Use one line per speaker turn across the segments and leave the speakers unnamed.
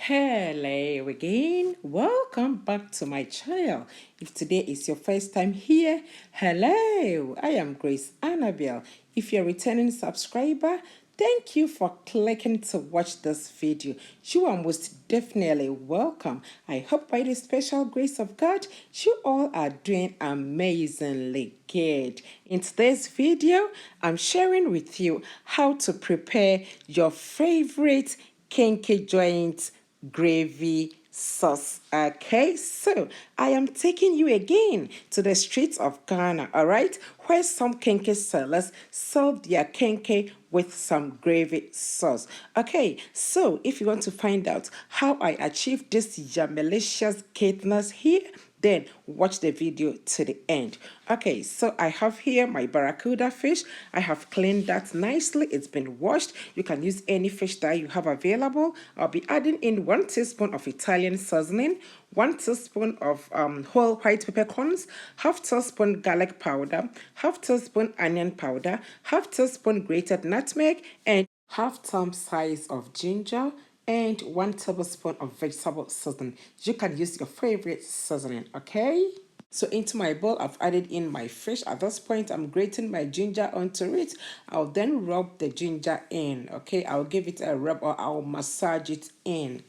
Hello again, welcome back to my channel. If today is your first time here, hello, I am Grace Annabelle. If you're a returning subscriber, thank you for clicking to watch this video. You are most definitely welcome. I hope by the special grace of God, you all are doing amazingly good. In today's video, I'm sharing with you how to prepare your favorite Kenkey joint gravy sauce. Okay, so I am taking you again to the streets of Ghana, all right, where some Kenkey sellers sell their Kenkey with some gravy sauce. Okay, so if you want to find out how I achieved this malicious goodness here, then watch the video to the end. Okay, so I have here my barracuda fish. I have cleaned that nicely. It's been washed. You can use any fish that you have available. I'll be adding in 1 teaspoon of Italian seasoning, 1 teaspoon of whole white peppercorns, half teaspoon garlic powder, half teaspoon onion powder, half teaspoon grated nutmeg, and half thumb size of ginger, and 1 tablespoon of vegetable seasoning. You can use your favorite seasoning, okay? So into my bowl, I've added in my fish. At this point, I'm grating my ginger onto it. I'll then rub the ginger in, okay? I'll give it a rub or I'll massage it in.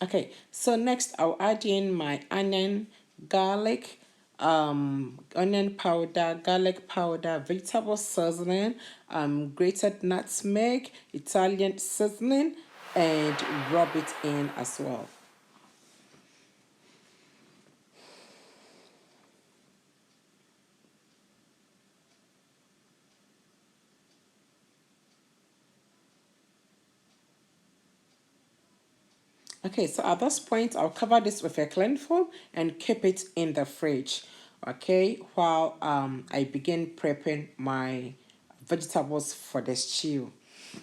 Okay, so next I'll add in my onion, garlic, onion powder, garlic powder, vegetable seasoning, grated nutmeg, Italian seasoning, and rub it in as well. Okay, so at this point, I'll cover this with a cling film and keep it in the fridge, okay, while I begin prepping my vegetables for the stew.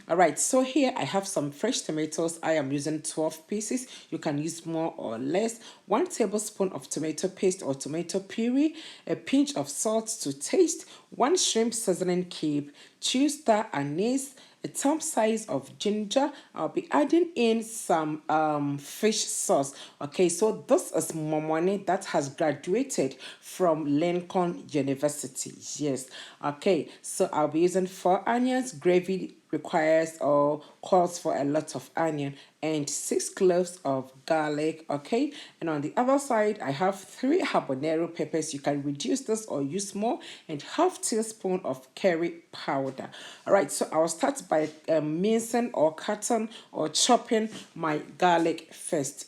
All right, so here I have some fresh tomatoes. I am using 12 pieces. You can use more or less. 1 tablespoon of tomato paste or tomato puree, a pinch of salt to taste, 1 shrimp seasoning cube, 2 star anise, a thumb size of ginger. I'll be adding in some fish sauce. Okay, so this is momone that has graduated from Lincoln University. Yes. Okay, so I'll be using 4 onions. Gravy requires or calls for a lot of onion, and 6 cloves of garlic. Okay, and on the other side I have 3 habanero peppers. You can reduce this or use more, and half teaspoon of curry powder. All right, so I'll start by mincing or cutting or chopping my garlic first.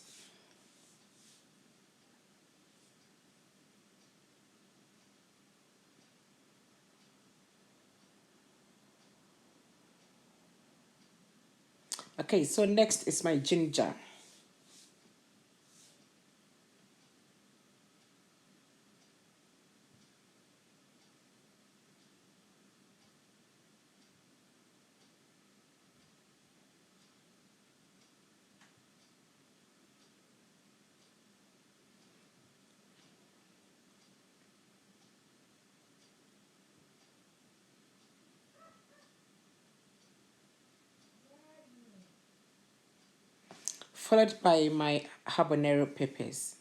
Okay, so next is my ginger. Followed by my habanero peppers.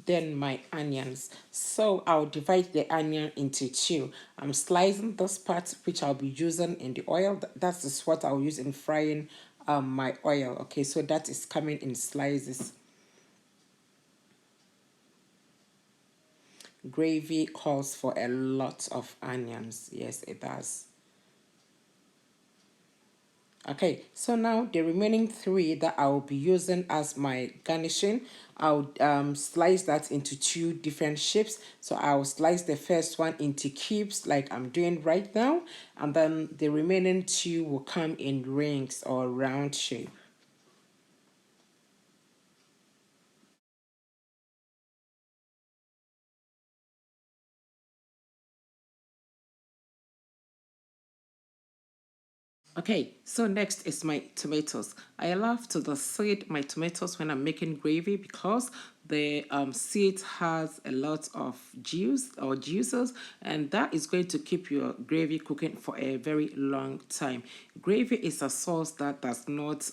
Then my onions. So I'll divide the onion into 2. I'm slicing this part which I'll be using in the oil. That is what I'll use in frying my oil. Okay, so that is coming in slices. Gravy calls for a lot of onions. Yes, it does. Okay, so now the remaining 3 that I'll be using as my garnishing, I'll slice that into 2 different shapes. So I'll slice the first one into cubes like I'm doing right now, and then the remaining 2 will come in rings or round shape. Okay, so next is my tomatoes. I love to seed my tomatoes when I'm making gravy because the seed has a lot of juice or juices, and that is going to keep your gravy cooking for a very long time. Gravy is a sauce that does not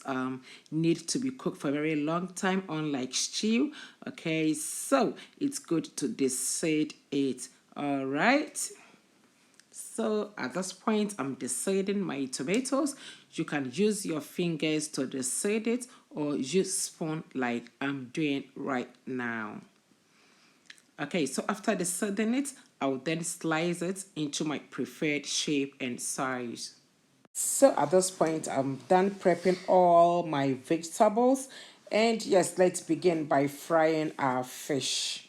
need to be cooked for a very long time, unlike stew. Okay, so it's good to deseed it. All right. So at this point, I'm deseeding my tomatoes. You can use your fingers to deseed it or use spoon like I'm doing right now. Okay, so after deseeding it, I'll then slice it into my preferred shape and size. So at this point, I'm done prepping all my vegetables. And yes, let's begin by frying our fish.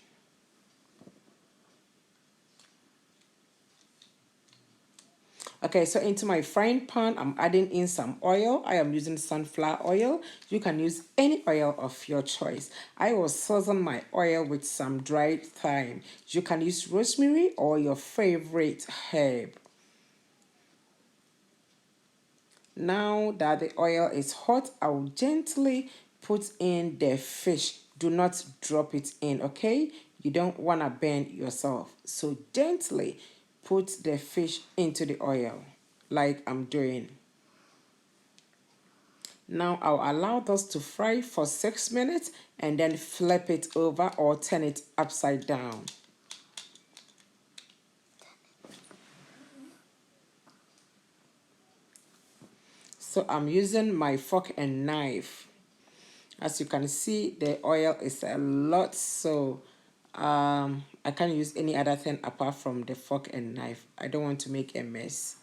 Okay, so into my frying pan, I'm adding in some oil. I am using sunflower oil. You can use any oil of your choice. I will season my oil with some dried thyme. You can use rosemary or your favorite herb. Now that the oil is hot, I will gently put in the fish. Do not drop it in, okay? You don't want to burn yourself. So gently put the fish into the oil like I'm doing. Now I'll allow this to fry for 6 minutes and then flip it over or turn it upside down. So I'm using my fork and knife. As you can see, the oil is a lot, so I can't use any other thing apart from the fork and knife. I don't want to make a mess.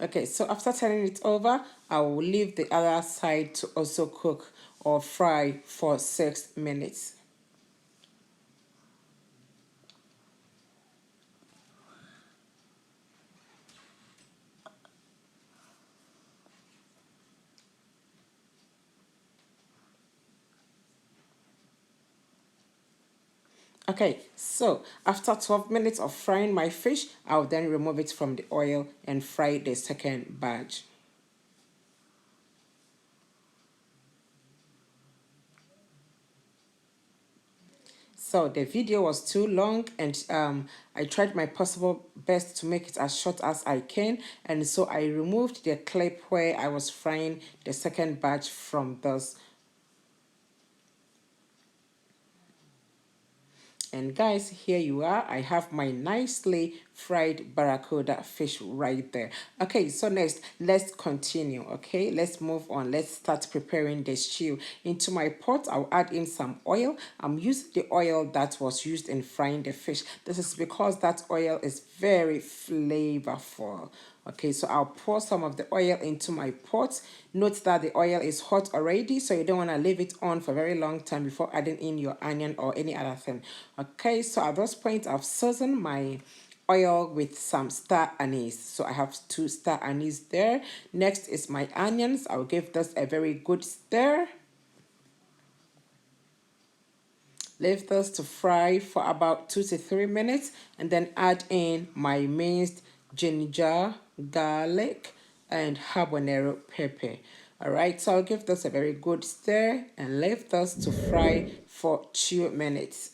Okay, so after turning it over, I will leave the other side to also cook or fry for 6 minutes. Okay, so after 12 minutes of frying my fish, I'll then remove it from the oil and fry the second batch. So the video was too long, and I tried my possible best to make it as short as I can, and so I removed the clip where I was frying the second batch from this. And guys, here you are. I have my nicely fried barracuda fish right there. Okay, so next, let's continue, okay? Let's move on. Let's start preparing the stew. Into my pot, I'll add in some oil. I'm using the oil that was used in frying the fish. This is because that oil is very flavorful. Okay, so I'll pour some of the oil into my pot. Note that the oil is hot already, so you don't want to leave it on for a very long time before adding in your onion or any other thing. Okay, so at this point, I've seasoned my oil with some star anise. So I have 2 star anise there. Next is my onions. I'll give this a very good stir. Leave this to fry for about 2 to 3 minutes and then add in my minced ginger, garlic, and habanero pepper. All right, so I'll give this a very good stir and leave this to fry for 2 minutes.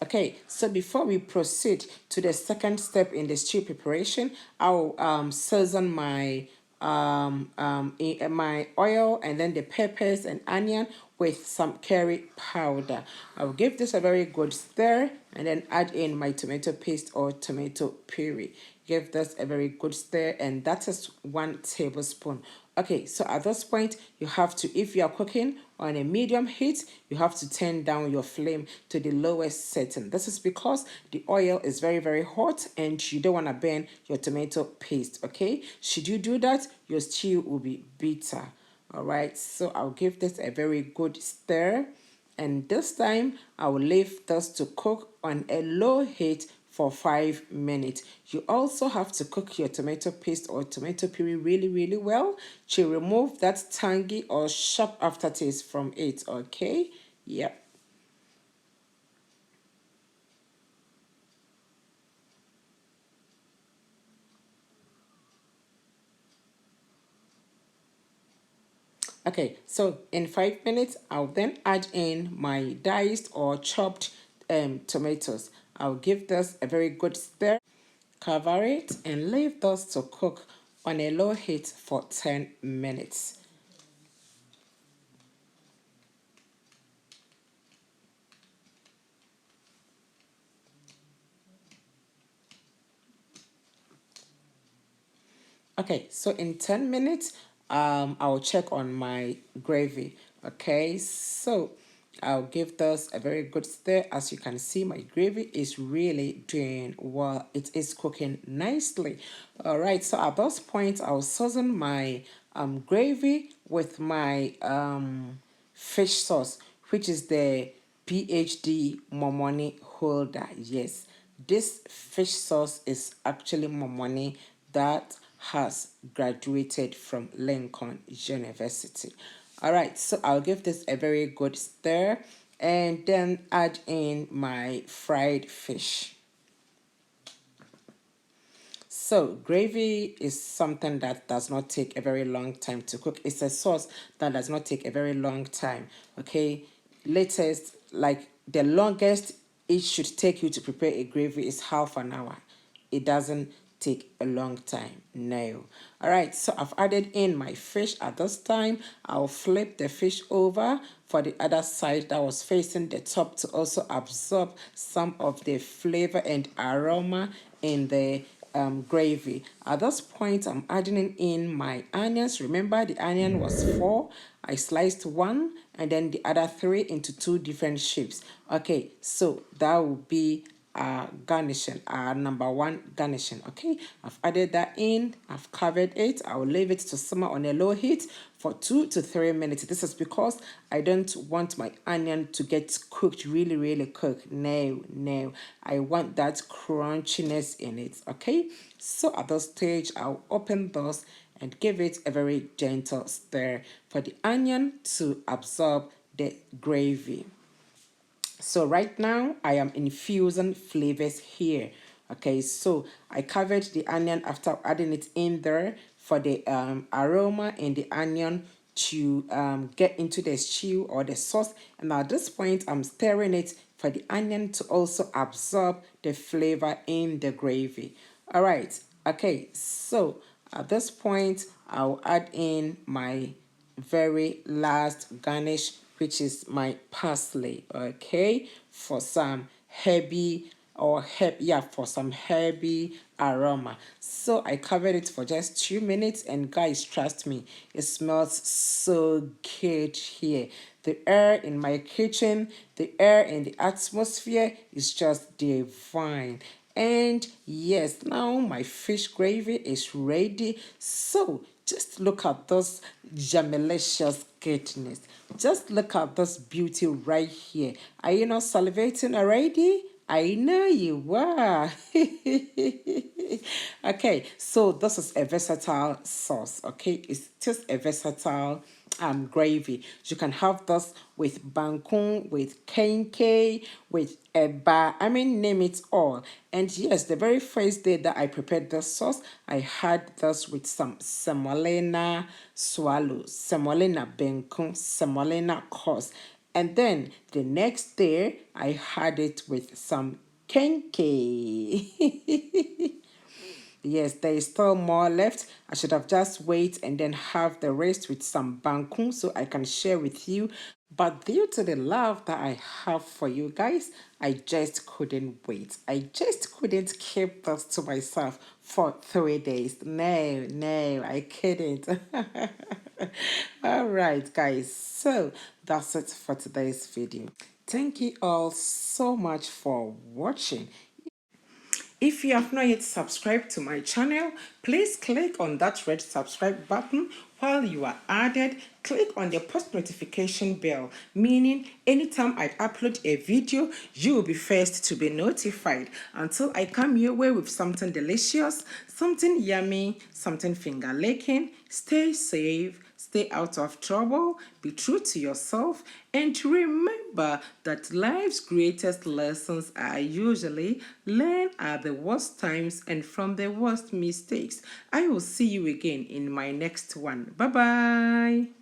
Okay, so before we proceed to the second step in the stew preparation, I'll season my oil and then the peppers and onion with some curry powder. I'll give this a very good stir and then add in my tomato paste or tomato puree. Give this a very good stir, and that is 1 tablespoon. Okay, so at this point, you have to, if you are cooking on a medium heat, you have to turn down your flame to the lowest setting. This is because the oil is very, very hot and you don't want to burn your tomato paste, okay? Should you do that, your stew will be bitter. All right, so I'll give this a very good stir, and this time I'll leave this to cook on a low heat for 5 minutes. You also have to cook your tomato paste or tomato puree really well to remove that tangy or sharp aftertaste from it. Okay, yep. Okay, so in 5 minutes, I'll then add in my diced or chopped tomatoes. I'll give this a very good stir, cover it, and leave this to cook on a low heat for 10 minutes. Okay, so in 10 minutes, I'll check on my gravy. Okay, so I'll give this a very good stir. As you can see, my gravy is really doing well. It is cooking nicely. All right, so at this point, I'll season my gravy with my fish sauce, which is the PhD Momoni holder. Yes, this fish sauce is actually Momoni that has graduated from Lincoln University. All right, so I'll give this a very good stir and then add in my fried fish. So gravy is something that does not take a very long time to cook. It's a sauce that does not take a very long time. Okay, latest, like the longest it should take you to prepare a gravy is half an hour. It doesn't take a long time. No. All right, so I've added in my fish at this time. I'll flip the fish over for the other side that was facing the top to also absorb some of the flavor and aroma in the gravy. At this point, I'm adding in my onions. Remember, the onion was 4. I sliced 1 and then the other 3 into 2 different shapes. Okay, so that will be garnishing, number 1 garnishing. Okay, I've added that in, I've covered it. I'll leave it to simmer on a low heat for 2 to 3 minutes. This is because I don't want my onion to get cooked, really cooked. No, I want that crunchiness in it. Okay, so at this stage, I'll open those and give it a very gentle stir for the onion to absorb the gravy. So right now I am infusing flavors here. Okay, so I covered the onion after adding it in there for the aroma in the onion to get into the stew or the sauce. And at this point, I'm stirring it for the onion to also absorb the flavor in the gravy. All right, okay, so at this point, I'll add in my very last garnish, which is my parsley. Okay, for some heavy or yeah, for some heavy aroma. So I covered it for just 2 minutes, and guys, trust me, it smells so good here. The air in my kitchen, the air in the atmosphere is just divine. And yes, now my fish gravy is ready. So just look at this jamelicious goodness. Just look at this beauty right here. Are you not salivating already? I know you were. Okay, so this is a versatile sauce. Okay, it's just a versatile gravy. You can have this with bangkung, with kenkey, with eba. I mean, name it all. And yes, the very first day that I prepared this sauce, I had this with some semolina swallow, semolina bangkung, semolina course. And then the next day, I had it with some kenkey. Yes, there is still more left. I should have just wait and then have the rest with some bangkung so I can share with you. But due to the love that I have for you guys, I just couldn't wait. I just couldn't keep this to myself for 3 days. No, I couldn't. All right, guys. So that's it for today's video. Thank you all so much for watching. If you have not yet subscribed to my channel, please click on that red subscribe button. While you are added, click on the post notification bell, meaning anytime I upload a video, you will be first to be notified. Until I come your way with something delicious, something yummy, something finger licking, stay safe, stay out of trouble, be true to yourself, and remember that life's greatest lessons are usually learned at the worst times and from the worst mistakes. I will see you again in my next one. Bye bye.